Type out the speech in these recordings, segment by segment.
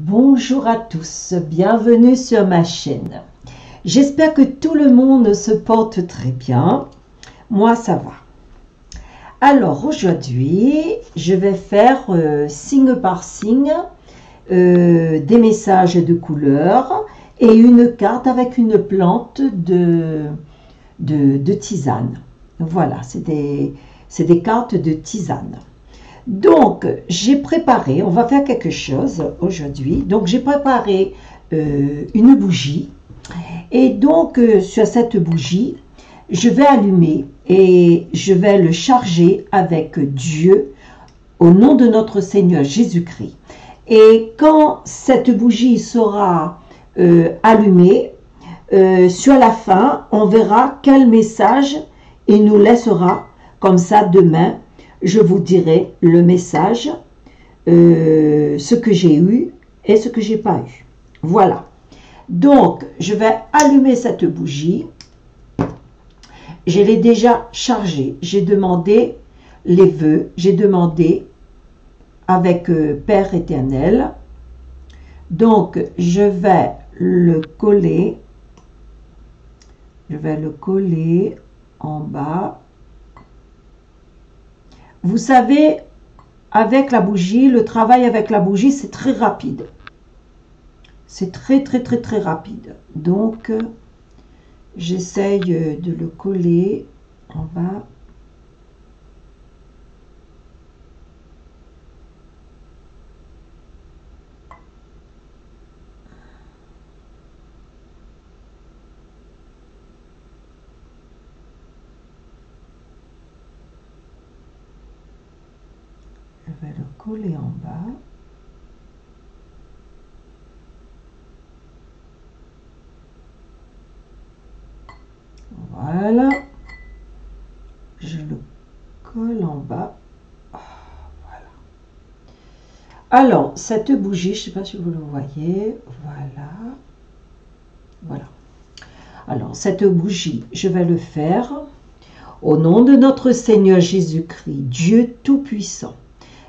Bonjour à tous, bienvenue sur ma chaîne. J'espère que tout le monde se porte très bien. Moi, ça va. Alors, aujourd'hui, je vais faire signe par signe des messages de couleurs et une carte avec une plante de tisane. Voilà, c'est des cartes de tisane. Donc, j'ai préparé, on va faire quelque chose aujourd'hui. Donc, j'ai préparé une bougie. Et donc, sur cette bougie, je vais allumer et je vais le charger avec Dieu au nom de notre Seigneur Jésus-Christ. Et quand cette bougie sera allumée, sur la fin, on verra quel message il nous laissera. Comme ça, demain, je vous dirai le message, ce que j'ai eu et ce que j'ai pas eu. Voilà. Donc, je vais allumer cette bougie. Je l'ai déjà chargée. J'ai demandé les vœux. J'ai demandé avec Père éternel. Donc, je vais le coller. Je vais le coller en bas. Vous savez, avec la bougie, le travail avec la bougie, c'est très rapide. C'est très rapide. Donc, j'essaye de le coller en bas. Je vais le coller en bas. Voilà. Je le colle en bas. Voilà. Alors, cette bougie, je ne sais pas si vous le voyez. Voilà. Voilà. Alors, cette bougie, je vais le faire au nom de notre Seigneur Jésus-Christ, Dieu Tout-Puissant.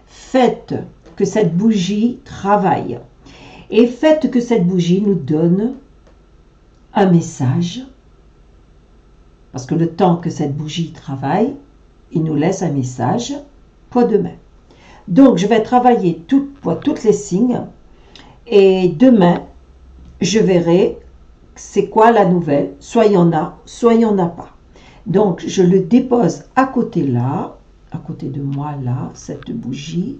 Faites que cette bougie travaille et faites que cette bougie nous donne un message, parce que le temps que cette bougie travaille, il nous laisse un message pour demain. Donc, je vais travailler pour toutes les signes et demain, je verrai c'est quoi la nouvelle, soit il y en a, soit il n'y en a pas. Donc, je le dépose à côté là, à côté de moi là, cette bougie.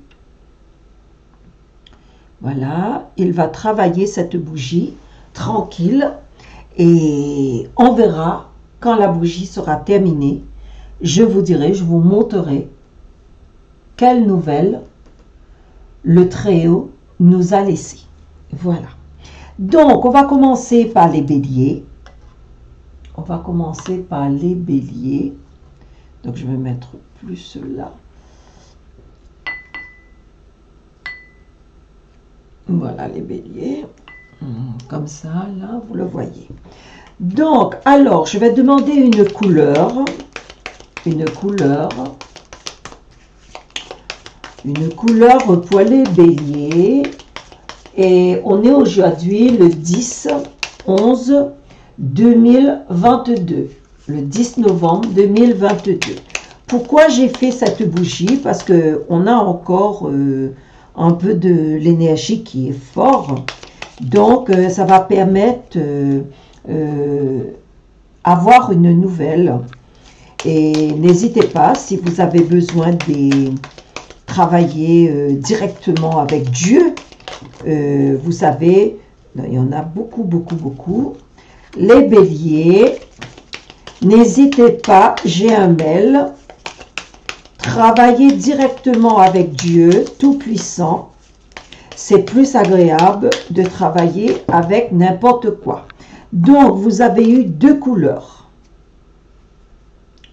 Voilà, il va travailler cette bougie tranquille et on verra quand la bougie sera terminée. Je vous dirai, je vous montrerai quelle nouvelle le Très-Haut nous a laissé. Voilà. Donc, on va commencer par les béliers. On va commencer par les béliers. Donc, je vais mettre plus là. Voilà les béliers. Comme ça, là, vous le voyez. Donc, alors, je vais demander une couleur. Une couleur pour les béliers. Et on est aujourd'hui le 10/11/2022. Le 10 novembre 2022. Pourquoi j'ai fait cette bougie? Parce qu'on a encore un peu de l'énergie qui est fort. Donc, ça va permettre avoir une nouvelle. Et n'hésitez pas, si vous avez besoin de travailler directement avec Dieu, vous savez, il y en a beaucoup. Les béliers, n'hésitez pas, j'ai un mail. Travailler directement avec Dieu Tout-Puissant, c'est plus agréable de travailler avec n'importe quoi. Donc, vous avez eu deux couleurs.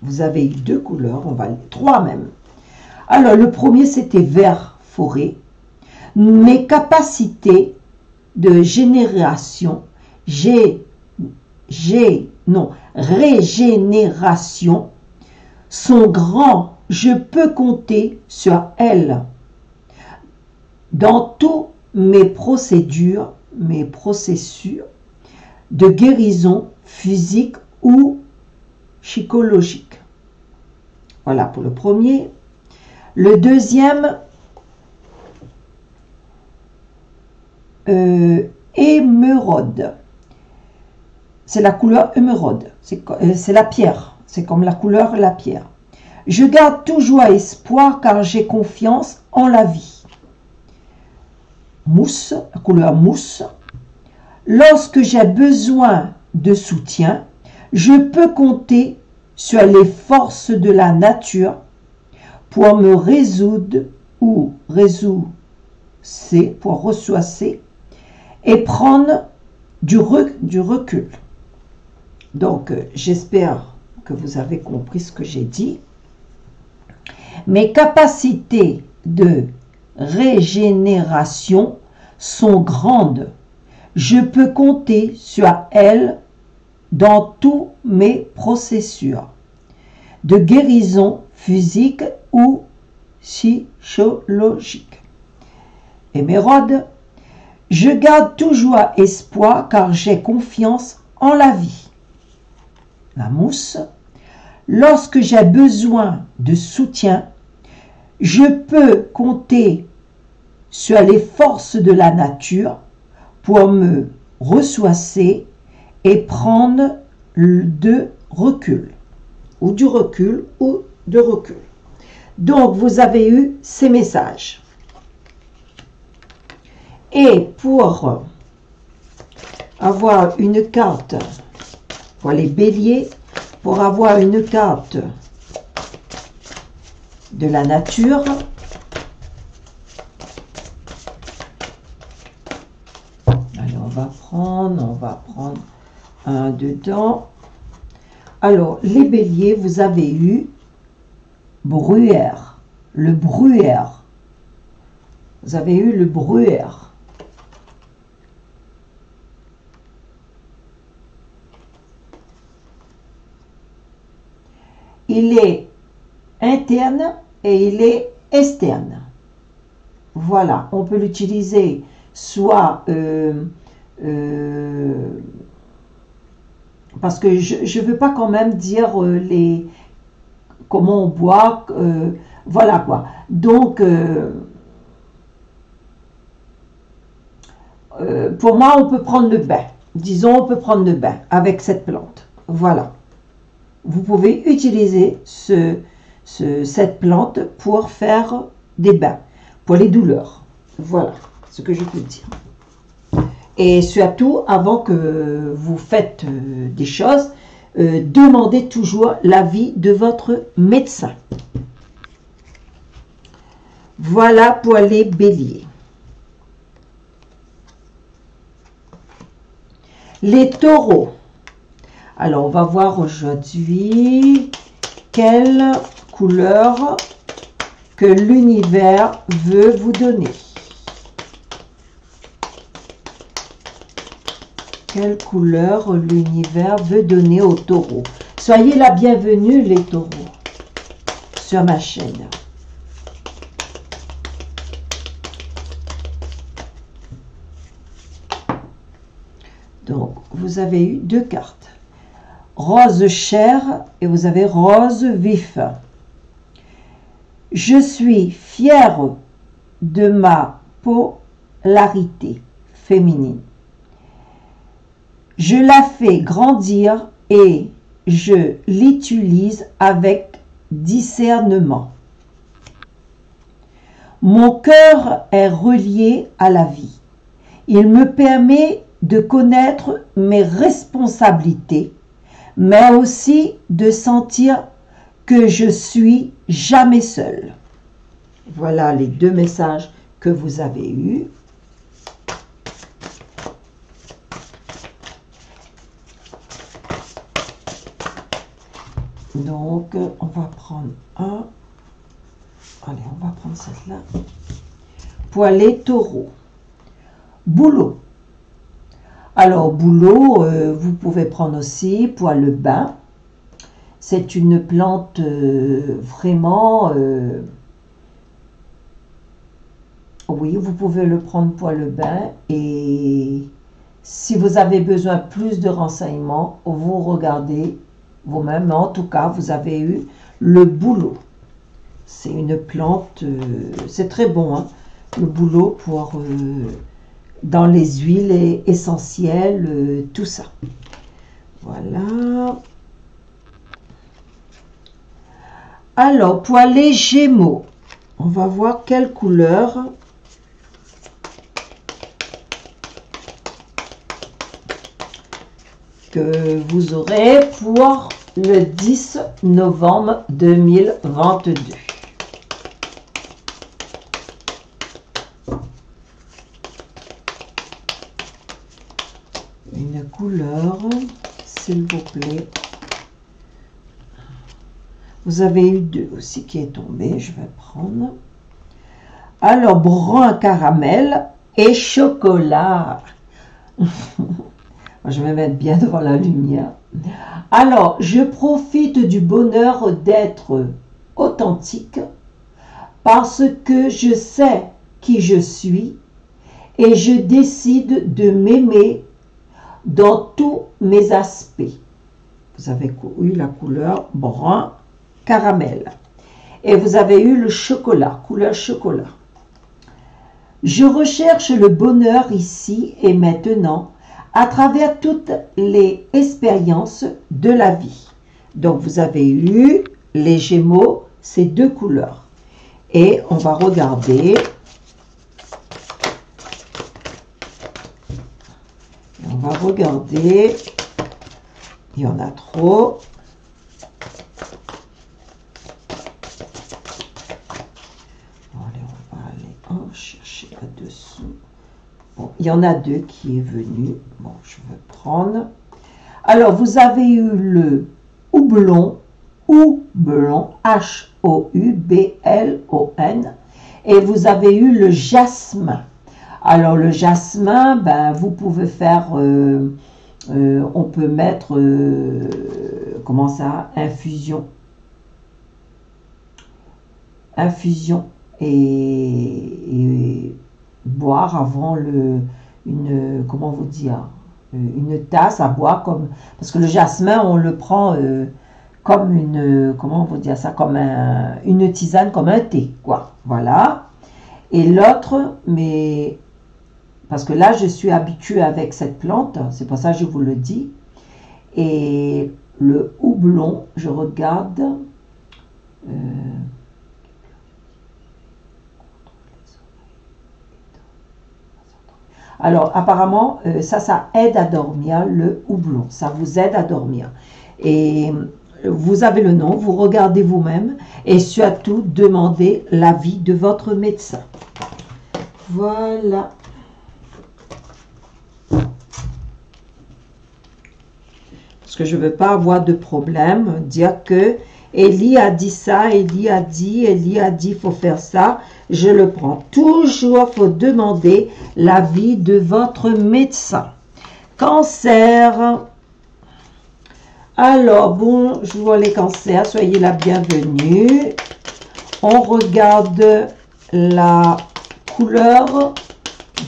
Vous avez eu deux couleurs, trois même. Alors, le premier, c'était vert forêt. Mes capacités de régénération sont grands. Je peux compter sur elles dans tous mes procédures, mes processus de guérison physique ou psychologique. Voilà pour le premier. Le deuxième, émeraude. C'est la couleur émeraude. C'est la pierre. C'est comme la couleur la pierre. Je garde toujours espoir car j'ai confiance en la vie. Mousse, la couleur mousse. Lorsque j'ai besoin de soutien, je peux compter sur les forces de la nature pour me résoudre ou pour ressourcer et prendre du recul. Donc, j'espère que vous avez compris ce que j'ai dit. Mes capacités de régénération sont grandes. Je peux compter sur elles dans tous mes processus de guérison physique ou psychologique. Émeraude, je garde toujours espoir car j'ai confiance en la vie. La mousse, lorsque j'ai besoin de soutien, je peux compter sur les forces de la nature pour me ressourcer et prendre de recul, ou du recul, ou de recul. Donc, vous avez eu ces messages. Et pour avoir une carte, pour les béliers, pour avoir une carte de la nature, allez, on va prendre un dedans. Alors, les béliers, vous avez eu bruyère, le bruyère. Vous avez eu le bruyère. Il est interne et il est externe. Voilà, on peut l'utiliser soit parce que je ne veux pas quand même dire comment on boit, voilà quoi. Donc, pour moi, on peut prendre le bain. Disons, on peut prendre le bain avec cette plante. Voilà. Vous pouvez utiliser cette plante pour faire des bains, pour les douleurs. Voilà ce que je peux dire. Et surtout, avant que vous faites des choses, demandez toujours l'avis de votre médecin. Voilà pour les béliers. Les taureaux. Alors, on va voir aujourd'hui quelle couleur que l'univers veut vous donner. Quelle couleur l'univers veut donner aux taureaux. Soyez la bienvenue, les taureaux, sur ma chaîne. Donc, vous avez eu deux cartes. Rose chair et vous avez rose vif. Je suis fière de ma polarité féminine. Je la fais grandir et je l'utilise avec discernement. Mon cœur est relié à la vie. Il me permet de connaître mes responsabilités, mais aussi de sentir que je suis jamais seule. Voilà les deux messages que vous avez eus. Donc, on va prendre un. Allez, on va prendre celle-là. Pour les taureaux. Boulot. Alors, boulot, vous pouvez prendre aussi pour le bain. C'est une plante vraiment oui, vous pouvez le prendre pour le bain et si vous avez besoin plus de renseignements, vous regardez vous-même. En tout cas, vous avez eu le bouleau. C'est une plante, c'est très bon, hein, le bouleau pour dans les huiles essentielles, tout ça. Voilà. Alors, pour les Gémeaux, on va voir quelle couleur. Que vous aurez pour le 10 novembre 2022. Une couleur, s'il vous plaît. Vous avez eu 2 aussi qui est tombé, je vais prendre. Alors, brun caramel et chocolat. Je vais mettre bien devant la lumière. Alors, je profite du bonheur d'être authentique parce que je sais qui je suis et je décide de m'aimer dans tous mes aspects. Vous avez eu la couleur brun caramel et vous avez eu le chocolat, couleur chocolat. Je recherche le bonheur ici et maintenant à travers toutes les expériences de la vie. Donc, vous avez eu les Gémeaux, ces 2 couleurs. Et on va regarder. On va regarder. Il y en a trop. Allez, on va aller chercher là-dessous. Bon, il y en a 2 qui est venu. Bon, je vais prendre. Alors, vous avez eu le houblon, H-O-U-B-L-O-N. Et vous avez eu le jasmin. Alors, le jasmin, ben, vous pouvez faire, on peut mettre, comment ça, infusion. Infusion et boire avant comment vous dire, une tasse à boire comme, parce que le jasmin on le prend comme une, comment vous dire ça, comme une tisane, comme un thé, quoi, voilà. Et l'autre, mais parce que là je suis habituée avec cette plante, c'est pour ça que je vous le dis. Et le houblon, je regarde. Alors, apparemment, ça aide à dormir, le houblon. Ça vous aide à dormir. Et vous avez le nom, vous regardez vous-même et surtout, demandez l'avis de votre médecin. Voilà. Parce que je ne veux pas avoir de problème, dire que Élie a dit ça, Élie a dit, il faut faire ça. Je le prends. Toujours, il faut demander l'avis de votre médecin. Cancer. Alors, bon, je vois les cancers. Soyez la bienvenue. On regarde la couleur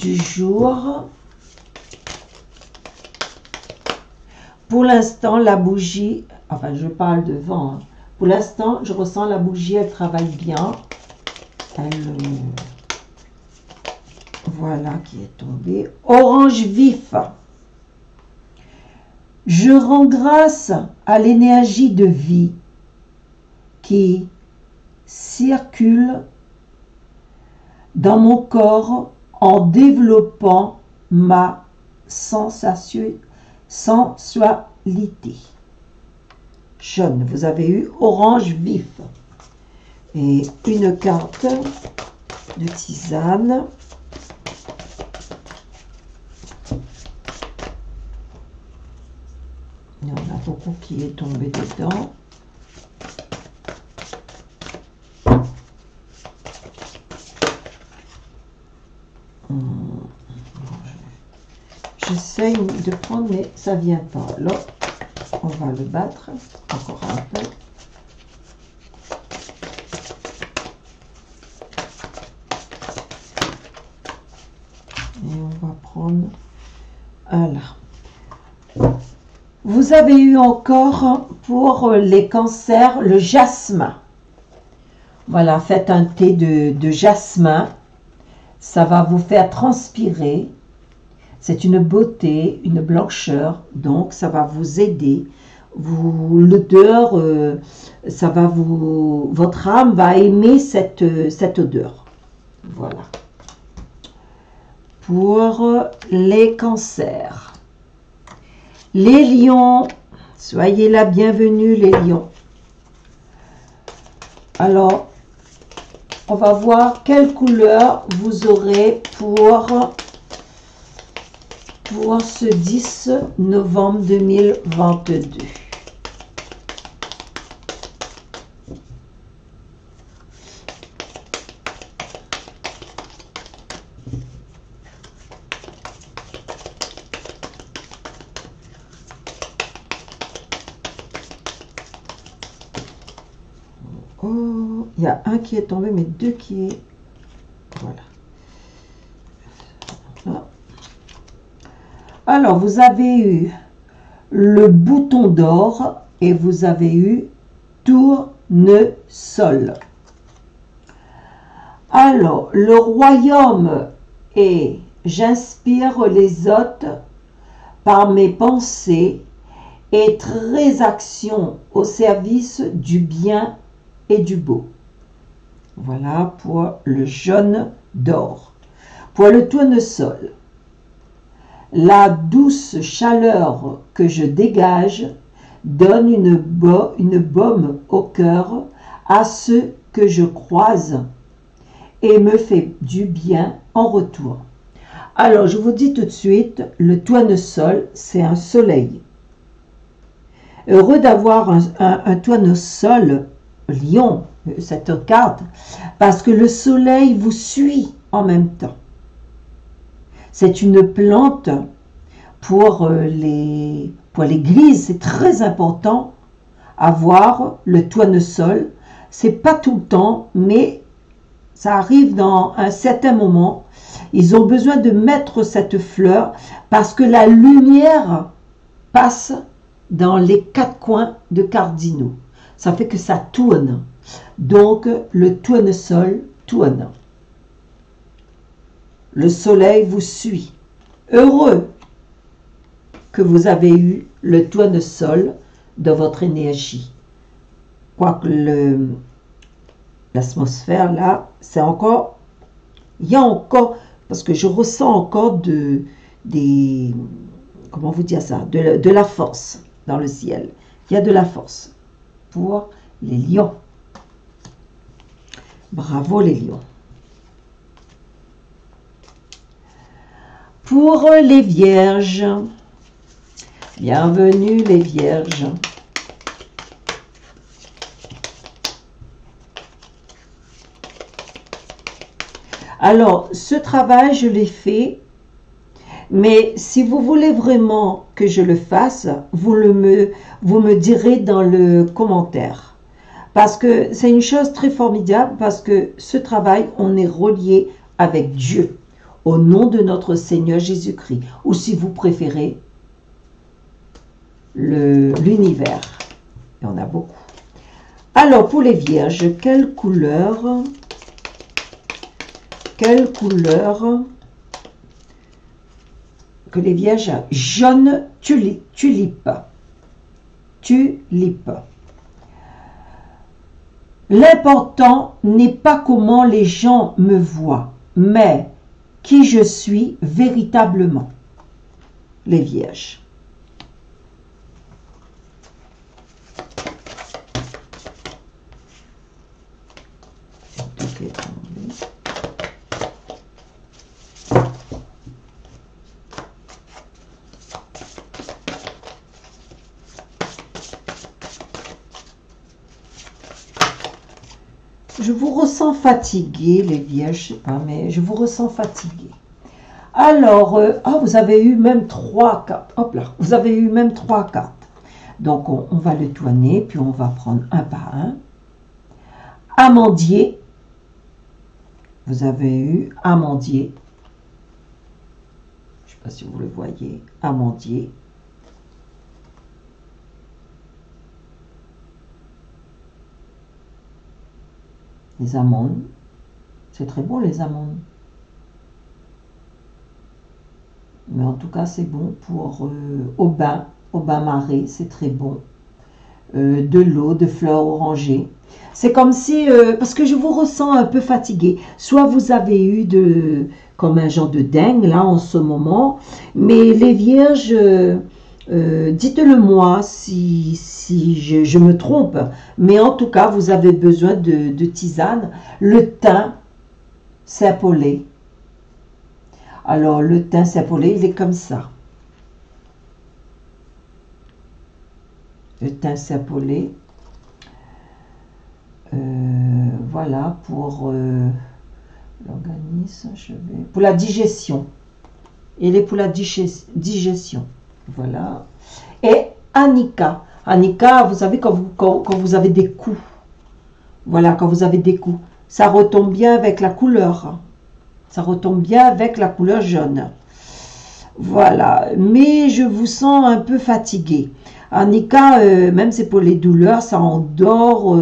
du jour. Pour l'instant, la bougie, enfin, je parle de vent. Hein. Pour l'instant, je ressens la bougie, elle travaille bien. Voilà qui est tombé. Orange vif. Je rends grâce à l'énergie de vie qui circule dans mon corps en développant ma sensualité. Jaune, vous avez eu orange vif. Et une carte de tisane. Il y en a beaucoup qui est tombé dedans. J'essaye de prendre, mais ça ne vient pas. Là, on va le battre encore un peu. Et on va prendre un là. Vous avez eu encore pour les cancers le jasmin. Voilà, faites un thé de jasmin. Ça va vous faire transpirer. C'est une beauté, une blancheur. Donc, ça va vous aider. L'odeur, ça va votre âme va aimer cette odeur. Voilà. Pour les cancers. Les lions, soyez la bienvenue les lions. Alors, on va voir quelle couleur vous aurez pour ce 10 novembre 2022. Oh, il y a un qui est tombé, mais deux qui est... Voilà. Alors, vous avez eu le bouton d'or et vous avez eu tournesol. Alors, le royaume est j'inspire les hôtes par mes pensées et très action au service du bien et du beau. Voilà pour le jaune d'or. Pour le tournesol, la douce chaleur que je dégage donne une baume au cœur à ceux que je croise et me fait du bien en retour. Alors, je vous dis tout de suite, le tournesol, c'est un soleil. Heureux d'avoir un tournesol lion, cette carte, parce que le soleil vous suit en même temps. C'est une plante pour l'église, c'est très important avoir le tournesol. C'est pas tout le temps, mais ça arrive dans un certain moment. Ils ont besoin de mettre cette fleur parce que la lumière passe dans les quatre coins de cardinaux. Ça fait que ça tourne. Donc, le tournesol tourne. Le soleil vous suit. Heureux que vous avez eu le tournesol de votre énergie. Quoique l'atmosphère, là, c'est encore... Il y a encore... Parce que je ressens encore comment vous dire ça, de la force dans le ciel. Il y a de la force pour les lions. Bravo les lions. Pour les vierges, bienvenue les vierges. Alors, ce travail, je l'ai fait, mais si vous voulez vraiment que je le fasse, vous me direz dans le commentaire. Parce que c'est une chose très formidable, parce que ce travail, on est relié avec Dieu, au nom de notre Seigneur Jésus-Christ, ou si vous préférez, l'univers. Il y en a beaucoup. Alors, pour les vierges, quelle couleur que les vierges? Jaune tulipe. Tulipe. L'important n'est pas comment les gens me voient, mais qui je suis véritablement. Les vierges. Je vous ressens fatigué, les vierges, je sais pas, mais je vous ressens fatigué. Alors, vous avez eu même 3 cartes. Hop là, vous avez eu même 3 cartes. Donc, on va le tourner, puis on va prendre un par un. Amandier. Vous avez eu amandier. pas si vous le voyez, amandier. Les amandes. C'est très bon les amandes. Mais en tout cas, c'est bon pour au bain marée, c'est très bon. De l'eau, de fleurs orangées. C'est comme si, parce que je vous ressens un peu fatigué. Soit vous avez eu comme un genre de dengue là en ce moment, mais les vierges, dites-le moi si je me trompe, mais en tout cas, vous avez besoin de tisane. Le thym, Saint-Paulé. Alors, le thym Saint-Paulé, il est comme ça. Le thym Saint-Paulé. Voilà, pour l'organisme, pour la digestion. Il est pour la digestion. Voilà. Et Anika. Anika, vous savez, quand vous avez des coups. Voilà, quand vous avez des coups. Ça retombe bien avec la couleur. Ça retombe bien avec la couleur jaune. Voilà. Mais je vous sens un peu fatigué. Anika, même c'est pour les douleurs, ça endort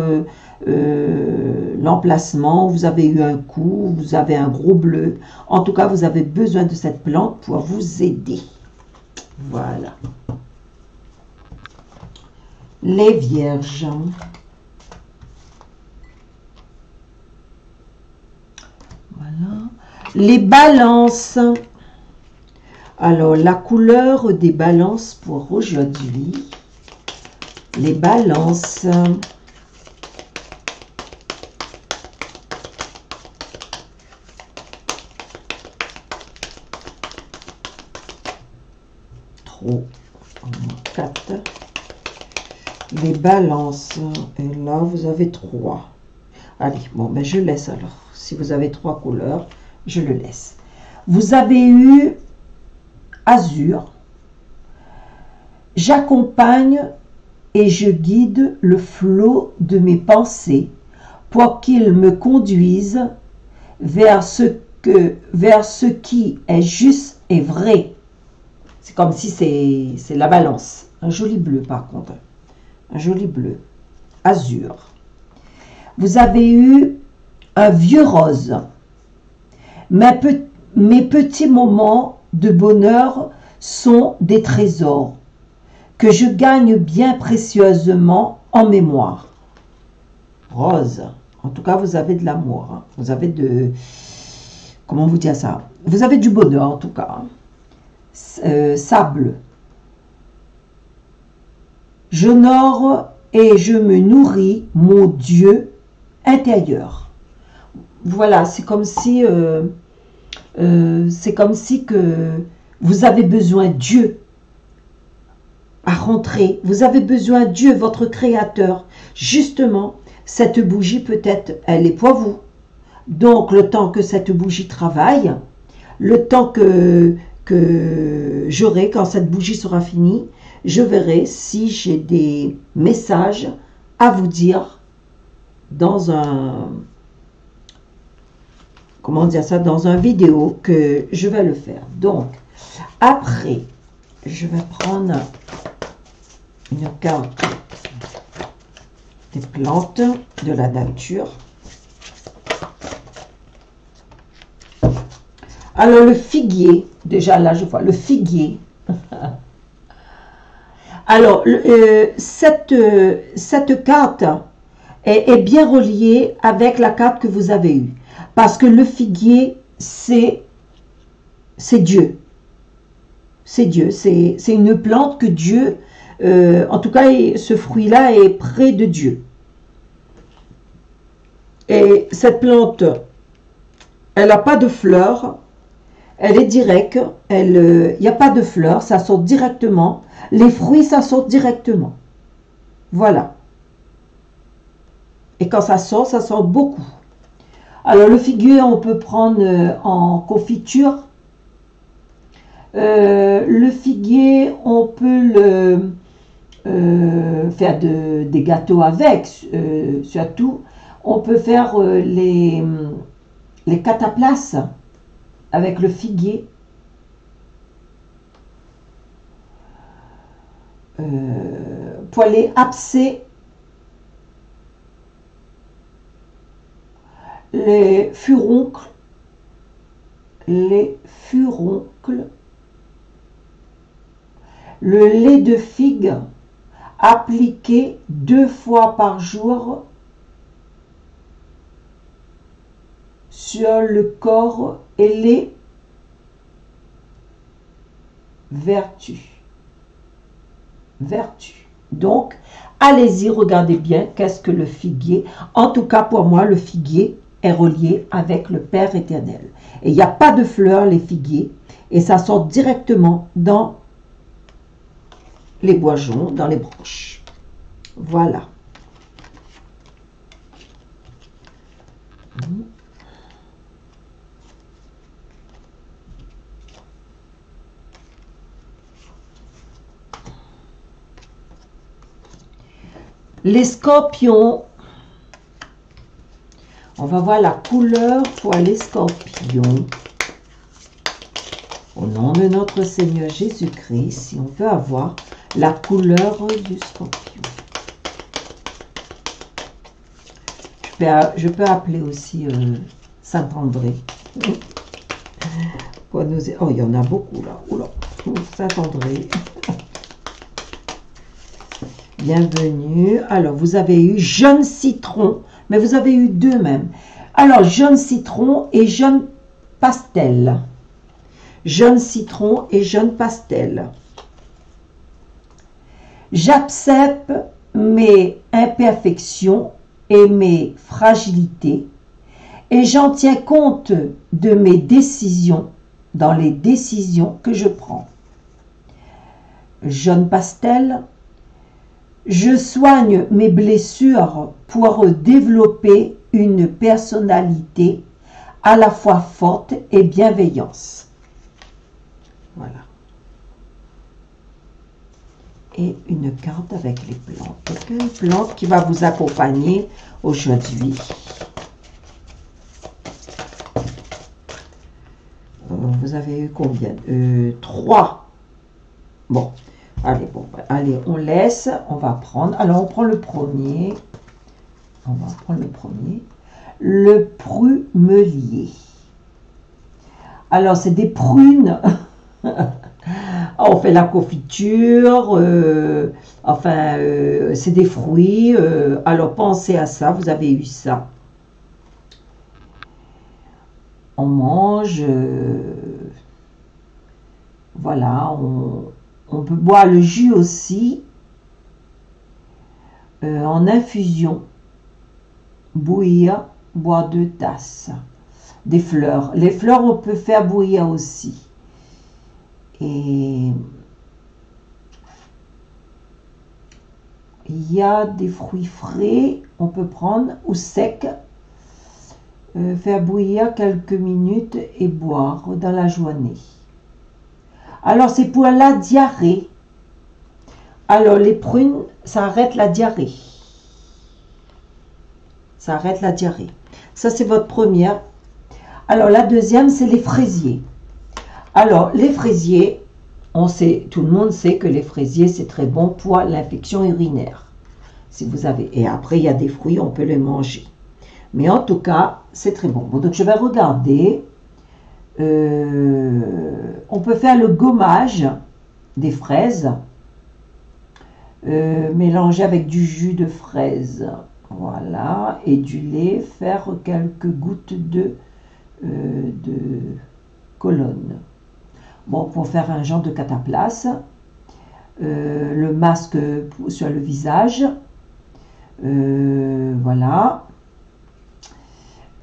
l'emplacement. Vous avez eu un coup, vous avez un gros bleu. En tout cas, vous avez besoin de cette plante pour vous aider. Voilà. Les vierges. Voilà. Les balances. Alors, la couleur des balances pour aujourd'hui. Les balances. Trop. 4. Les balances. Et là, vous avez 3. Allez, bon, ben je laisse alors. Si vous avez 3 couleurs, je le laisse. Vous avez eu azur. J'accompagne et je guide le flot de mes pensées pour qu'il me conduise vers ce qui est juste et vrai. C'est comme si c'est la balance. Un joli bleu par contre. Un joli bleu. Azur. Vous avez eu un vieux rose. Mes petits moments de bonheur sont des trésors que je gagne bien précieusement en mémoire. Rose. En tout cas, vous avez de l'amour. Hein. Vous avez de... Comment vous dire ça? Vous avez du bonheur en tout cas. Hein. Sable. J'honore et je me nourris mon Dieu intérieur. Voilà, c'est comme si que vous avez besoin de Dieu à rentrer. Vous avez besoin de Dieu, votre créateur. Justement, cette bougie peut-être, elle est pour vous. Donc, le temps que cette bougie travaille, le temps que j'aurai, quand cette bougie sera finie, je verrai si j'ai des messages à vous dire dans un... Comment dire ça? Dans un vidéo que je vais le faire. Donc, après, je vais prendre une carte des plantes de la nature. Alors, le figuier, déjà là, je vois le figuier. Alors, cette carte est bien reliée avec la carte que vous avez eue. Parce que le figuier, c'est Dieu. C'est Dieu. C'est une plante que Dieu, en tout cas, ce fruit-là est près de Dieu. Et cette plante, elle n'a pas de fleurs. Elle est directe. Il n'y a pas de fleurs. Ça sort directement. Les fruits, ça sort directement. Voilà. Et quand ça sort beaucoup. Alors, le figuier, on peut prendre en confiture. Le figuier, on peut faire des gâteaux avec, surtout. On peut faire les cataplasmes avec le figuier. poêlé, abcès, les furoncles, le lait de figue appliqué 2 fois par jour sur le corps et les vertus. Donc, allez-y, regardez bien qu'est-ce que le figuier. En tout cas, pour moi, le figuier est relié avec le Père éternel. Et il n'y a pas de fleurs, les figuiers, et ça sort directement dans les boisons, dans les branches. Voilà. Les scorpions. On va voir la couleur pour les scorpions. Au nom de notre Seigneur Jésus-Christ, si on peut avoir la couleur du scorpion. Je peux appeler aussi Saint-André. Oh, il y en a beaucoup là. Oula, Saint-André. Bienvenue. Alors, vous avez eu jaune citron, mais vous avez eu deux même. Alors, jaune citron et jaune pastel. Jaune citron et jaune pastel. J'accepte mes imperfections et mes fragilités et j'en tiens compte de mes décisions dans les décisions que je prends. Jaune pastel. Je soigne mes blessures pour développer une personnalité à la fois forte et bienveillance. Voilà. Et une carte avec les plantes. Quelle plante qui va vous accompagner aujourd'hui? Vous avez eu combien? 3. Bon. Allez, on laisse, on va prendre. Alors, on prend le premier. On va prendre le premier. Le prumelier. Alors, c'est des prunes. On fait la confiture. C'est des fruits. Alors, pensez à ça. Vous avez eu ça. On mange. Voilà, on peut boire le jus aussi en infusion. Bouillir, boire 2 tasses. Des fleurs. Les fleurs, on peut faire bouillir aussi. Et il y a des fruits frais, on peut prendre, ou secs. Faire bouillir quelques minutes et boire dans la journée. Alors, c'est pour la diarrhée. Alors, les prunes, ça arrête la diarrhée. Ça arrête la diarrhée. Ça, c'est votre première. Alors, la deuxième, c'est les fraisiers. Alors, les fraisiers, on sait, tout le monde sait que les fraisiers, c'est très bon pour l'infection urinaire. Si vous avez, et après, il y a des fruits, on peut les manger. Mais en tout cas, c'est très bon. Bon, donc, je vais regarder. On peut faire le gommage des fraises mélangé avec du jus de fraise, voilà, et du lait, faire quelques gouttes de colonne. Bon, pour faire un genre de cataplasme, le masque sur le visage, voilà.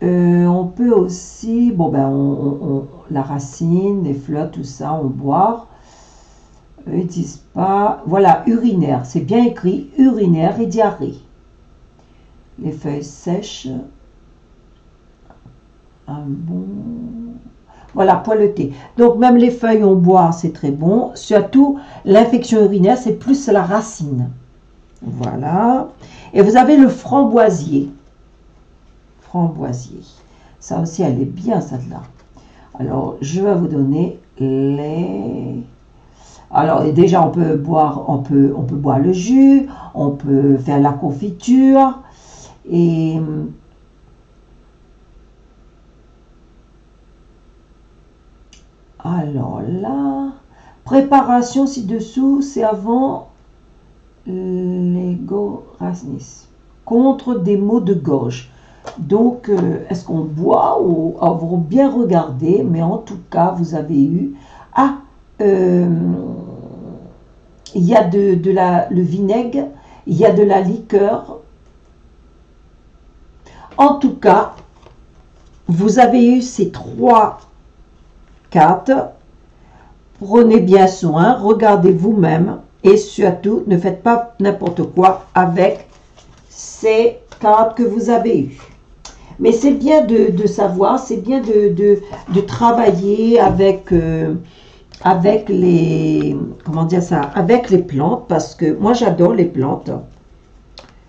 On peut aussi, bon ben, la racine, les fleurs, tout ça, on boit. Ils disent pas, voilà, urinaire, c'est bien écrit, urinaire et diarrhée. Les feuilles sèches, un bon, voilà, poileté. Donc même les feuilles, on boit, c'est très bon. Surtout, l'infection urinaire, c'est plus la racine. Voilà. Et vous avez le framboisier. Framboisier. Ça aussi, elle est bien, celle-là. Alors, je vais vous donner Alors et déjà on peut boire le jus, on peut faire la confiture et alors là, préparation ci-dessous, c'est avant l'égorasnis, contre des maux de gorge. Donc, est-ce qu'on boit ou avoir bien regardé, mais en tout cas, vous avez eu... Ah, il y a le vinaigre, il y a de la liqueur. En tout cas, vous avez eu ces 3 cartes. Prenez bien soin, regardez vous-même et surtout, ne faites pas n'importe quoi avec ces cartes que vous avez eues. Mais c'est bien de savoir, c'est bien de travailler avec les, comment dire ça, avec les plantes, parce que moi j'adore les plantes.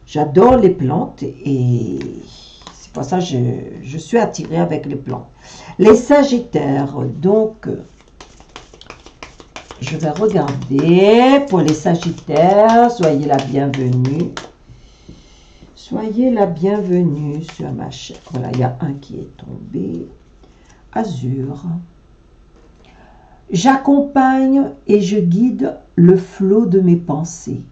J'adore les plantes et c'est pour ça que je suis attirée avec les plantes. Les Sagittaires, donc je vais regarder pour les Sagittaires, soyez la bienvenue. Soyez la bienvenue sur ma chaîne. Voilà, il y a un qui est tombé. Azur. J'accompagne et je guide le flot de mes pensées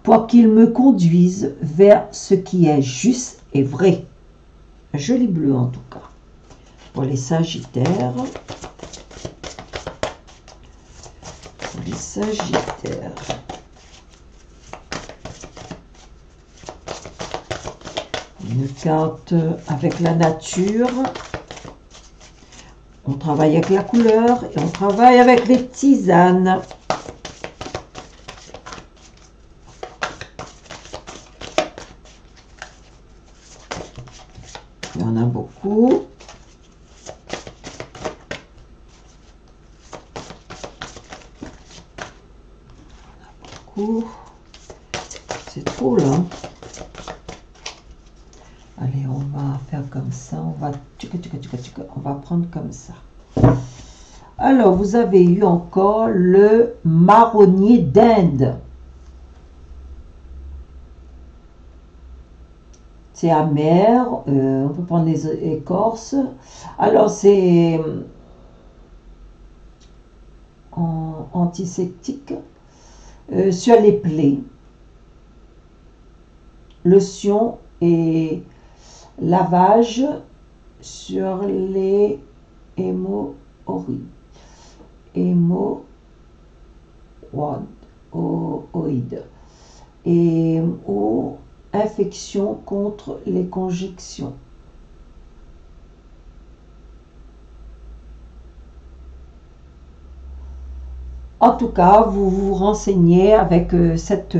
pour qu'il me conduise vers ce qui est juste et vrai. Un joli bleu en tout cas. Pour les Sagittaires. Pour les Sagittaires. Une carte avec la nature. On travaille avec la couleur et on travaille avec les tisanes. Il y en a beaucoup. C'est trop là. Allez, on va faire comme ça. On va prendre comme ça. Alors, vous avez eu encore le marronnier d'Inde. C'est amer. On peut prendre les écorces. Alors, c'est antiseptique. Sur les plaies. Lotion et lavage sur les hémorroïdes. Et aux infections contre les conjections. En tout cas, vous vous renseignez avec cette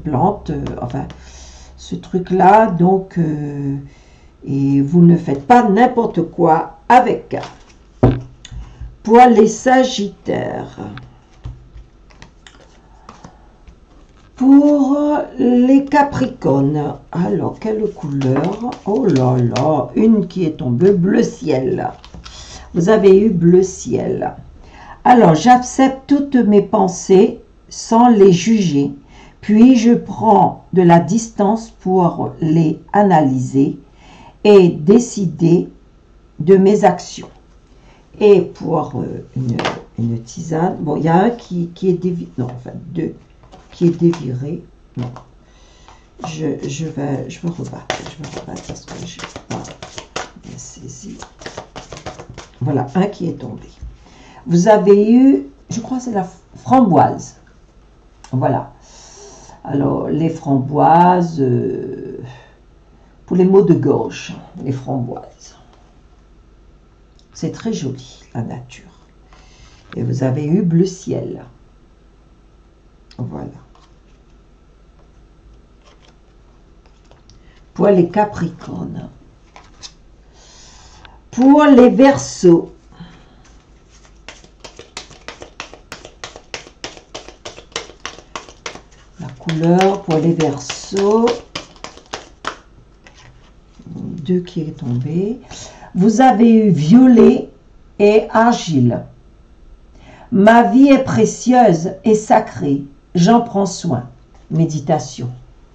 plante, enfin ce truc-là, donc, et vous ne faites pas n'importe quoi avec. Pour les Sagittaires. Pour les Capricornes, alors quelle couleur? Oh là là, une qui est tombée, bleu ciel. Vous avez eu bleu ciel. Alors, j'accepte toutes mes pensées sans les juger, puis je prends de la distance pour les analyser et décider de mes actions. Et pour une tisane, bon, il y a un qui est déviré, non, enfin deux qui est déviré, non. Je vais rebattre parce que je n'ai pas bien saisi. Voilà, un qui est tombé. Vous avez eu, je crois que c'est la framboise. Voilà. Alors, les framboises, pour les maux de gorge, les framboises. C'est très joli, la nature. Et vous avez eu bleu ciel. Voilà. Pour les Capricornes. Pour les Verseaux. La couleur pour les Verseaux. Deux qui est tombé. Vous avez eu violet et argile. Ma vie est précieuse et sacrée. J'en prends soin. Méditation.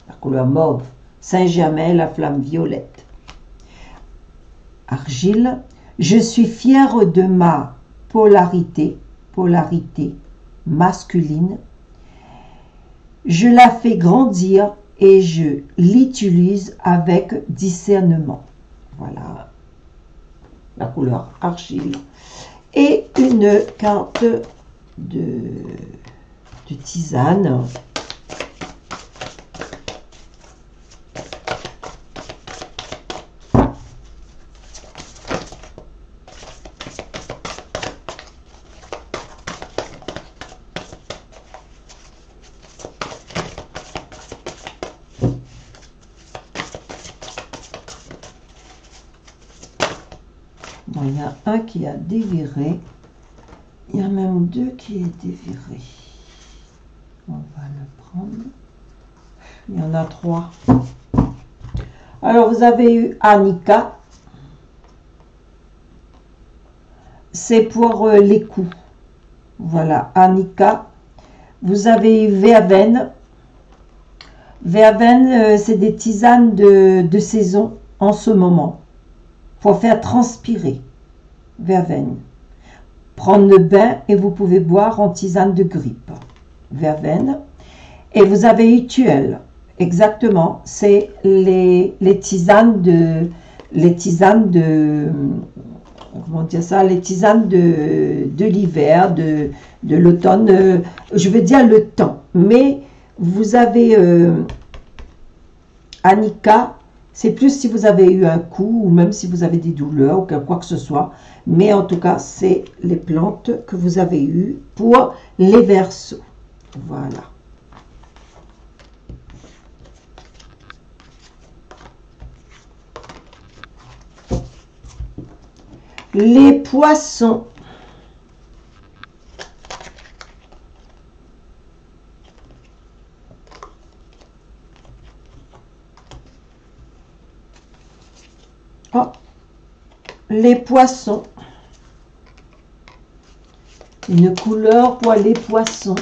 La couleur mauve. Saint-Germain, la flamme violette. Argile. Je suis fière de ma polarité masculine. Je la fais grandir et je l'utilise avec discernement. Voilà la couleur argile. Et une carte de tisane. Bon, il y a un qui a déviré. Il y a même deux qui est déviré. On va le prendre. Il y en a trois. Alors, vous avez eu Annika. C'est pour les coups. Voilà, Annika. Vous avez eu Verveine. Verveine, c'est des tisanes de saison en ce moment. Pour faire transpirer. Verveine. Prendre le bain et vous pouvez boire en tisane de grippe. Verveine. Et vous avez eu Tuelle. Exactement. C'est les tisanes de comment dire ça, les tisanes de l'hiver, de l'automne, je veux dire le temps. Mais vous avez Annika. C'est plus si vous avez eu un coup ou même si vous avez des douleurs ou quoi que ce soit. Mais en tout cas, c'est les plantes que vous avez eues pour les Verseaux. Voilà. Les Poissons. Oh, les Poissons. Une couleur pour les Poissons.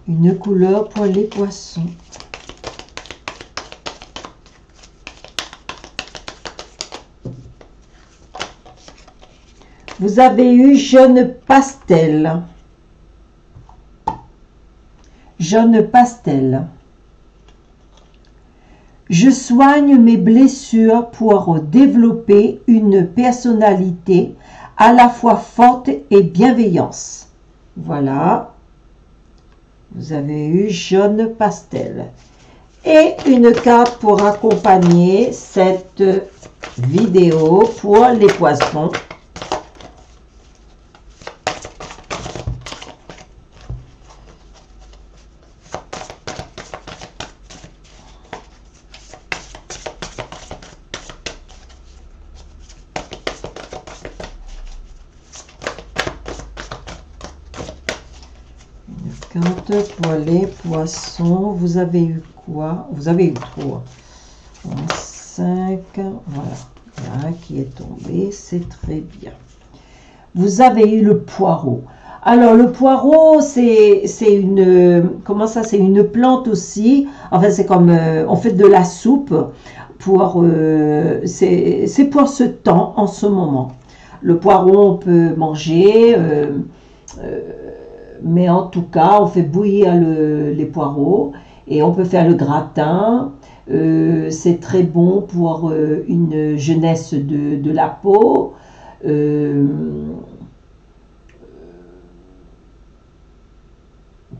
Une couleur pour les Poissons. Vous avez eu jaune pastel. Jaune pastel. Je soigne mes blessures pour développer une personnalité à la fois forte et bienveillance. Voilà. Vous avez eu jaune pastel. Et une carte pour accompagner cette vidéo pour les poissons. Pour les poissons, vous avez eu quoi? Vous avez eu 3. 5, voilà. Il y a un qui est tombé, c'est très bien. Vous avez eu le poireau. Alors, le poireau, c'est une... Comment ça? C'est une plante aussi. Enfin, c'est comme... on fait de la soupe. C'est pour ce temps, en ce moment. Le poireau, on peut manger... mais en tout cas, on fait bouillir les poireaux et on peut faire le gratin. C'est très bon pour une jeunesse de la peau.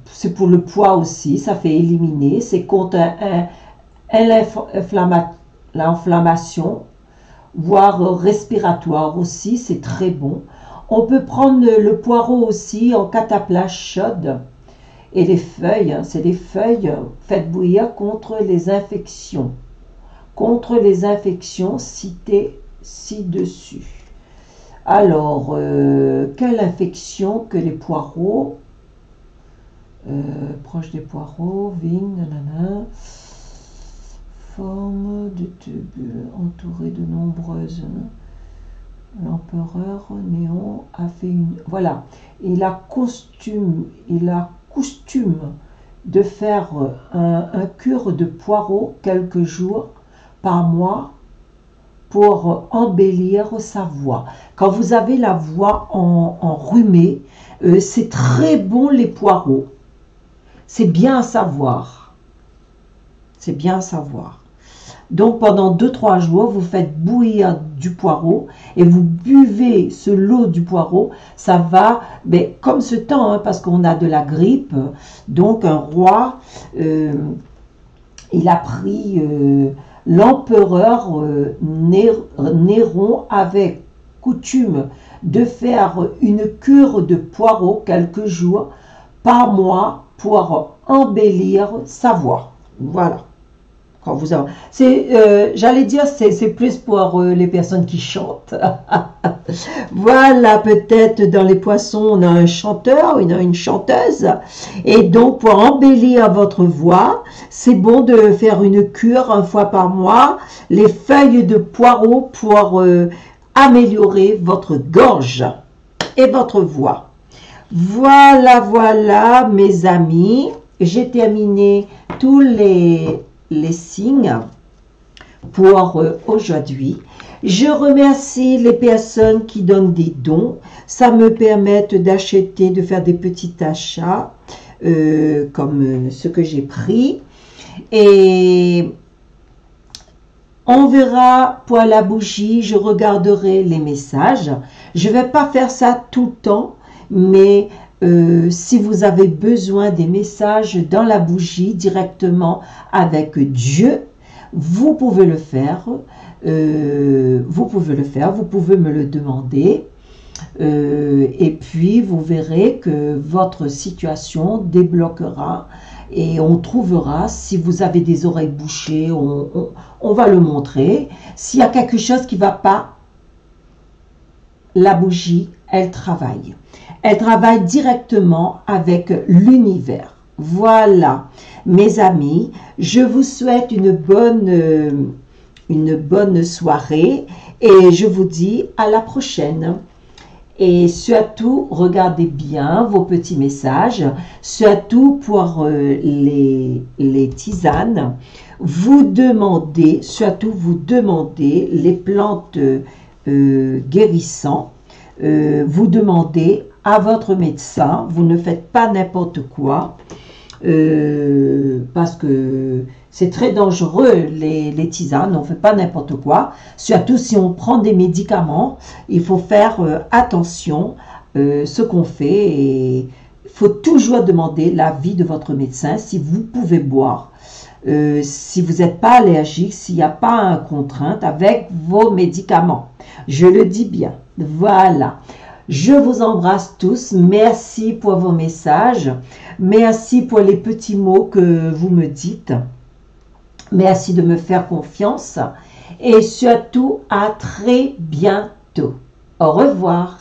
C'est pour le poids aussi, ça fait éliminer. C'est contre l'inflammation, voire respiratoire aussi, c'est très bon. On peut prendre le poireau aussi en cataplasme chaude. Et les feuilles, c'est des feuilles faites bouillir contre les infections. Contre les infections citées ci-dessus. Alors, quelle infection que les poireaux, proche des poireaux, vigne, nanana. forme de tube entourée de nombreuses. L'empereur Néon a fait une... Voilà. Il a coutume de faire un cure de poireaux quelques jours par mois pour embellir sa voix. Quand vous avez la voix enrhumée, c'est très bon les poireaux. C'est bien à savoir. C'est bien à savoir. Donc pendant 2-3 jours, vous faites bouillir du poireau et vous buvez ce lot du poireau. Ça va, mais comme ce temps, hein, parce qu'on a de la grippe. Donc un roi, il a pris l'empereur Néron avait coutume de faire une cure de poireau quelques jours par mois pour embellir sa voix. Voilà. Quand vous avez... j'allais dire, c'est plus pour les personnes qui chantent. Voilà, peut-être dans les poissons, on a un chanteur, on a une chanteuse. Et donc, pour embellir votre voix, c'est bon de faire une cure 1 fois par mois, les feuilles de poireau pour améliorer votre gorge et votre voix. Voilà, voilà, mes amis. J'ai terminé tous les signes pour aujourd'hui. Je remercie les personnes qui donnent des dons. Ça me permet d'acheter, de faire des petits achats comme ce que j'ai pris. Et on verra pour la bougie, je regarderai les messages. Je ne vais pas faire ça tout le temps, mais si vous avez besoin des messages dans la bougie directement avec Dieu, vous pouvez le faire. Vous pouvez me le demander. Et puis, vous verrez que votre situation débloquera et on trouvera, si vous avez des oreilles bouchées, on va le montrer. S'il y a quelque chose qui ne va pas, la bougie, elle travaille. Elle travaille directement avec l'univers. Voilà, mes amis, je vous souhaite une bonne soirée et je vous dis à la prochaine. Et surtout, regardez bien vos petits messages, surtout pour les tisanes. Vous demandez les plantes guérissantes. Vous demandez à votre médecin, vous ne faites pas n'importe quoi, parce que c'est très dangereux les tisanes, on ne fait pas n'importe quoi, surtout si on prend des médicaments, il faut faire attention ce qu'on fait et il faut toujours demander l'avis de votre médecin si vous pouvez boire, si vous n'êtes pas allergique, s'il n'y a pas une contrainte avec vos médicaments, je le dis bien, voilà. Je vous embrasse tous. Merci pour vos messages. Merci pour les petits mots que vous me dites. Merci de me faire confiance. Et surtout, à très bientôt. Au revoir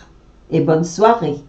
et bonne soirée.